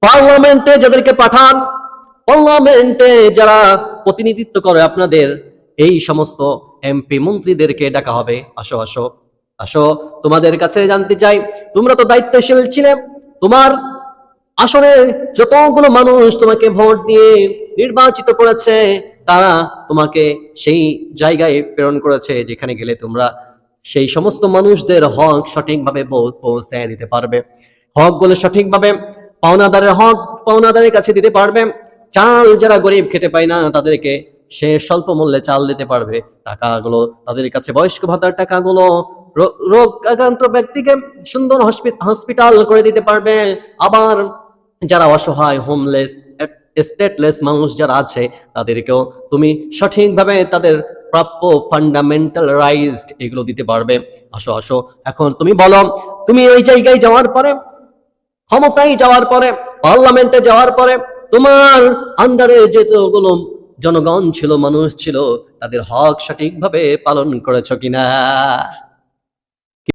পার্লামেন্টে যাদেরকে পাঠান, পার্লামেন্টে যারা প্রতিনিধিত্ব করে আপনাদের, এই সমস্ত এমপি মন্ত্রীদেরকে ডাকা হবে। আসো আসো আসো, তোমাদের কাছে জানতে চাই, তোমরা তো দায়িত্বশীল ছিলে, তোমার আসলে যতগুলো মানুষ তোমাকে ভোট দিয়ে নির্বাচিত করেছে, তারা তোমাকে সেই জায়গায় প্রেরণ করেছে যেখানে গেলে তোমরা সেই সমস্ত মানুষদের হক সঠিকভাবে পৌঁছে দিতে পারবে। হক গুলো সঠিকভাবে পাওনাদারের হক পাওনাদারের কাছে দিতে পারবে। চাল যারা গরিব খেতে পায় না, তাদেরকে সে স্বল্প মূল্যে চাল দিতে পারবে। টাকাগুলো তাদের কাছে, বয়স্ক ভাতার টাকাগুলো রোগ আক্রান্ত ব্যক্তিকে সুন্দর হসপিটাল করে দিতে পারবে। আবার যারা অসহায়, হোমলেস, স্টেটলেস মানুষ যারা আছে, তাদেরকেও তুমি সঠিকভাবে তাদের প্রাপ্য ফান্ডামেন্টাল রাইটস এগুলো দিতে পারবে। আসো আসো, এখন তুমি বলো, তুমি ওই জায়গায় যাওয়ার পরে, ক্ষমতায় যাওয়ার পরে, পার্লামেন্টে যাওয়ার পরে, তোমার আন্ডারে যেগুলো জনগণ ছিল, মানুষ ছিল, তাদের হক সঠিকভাবে পালন করেছো কিনা?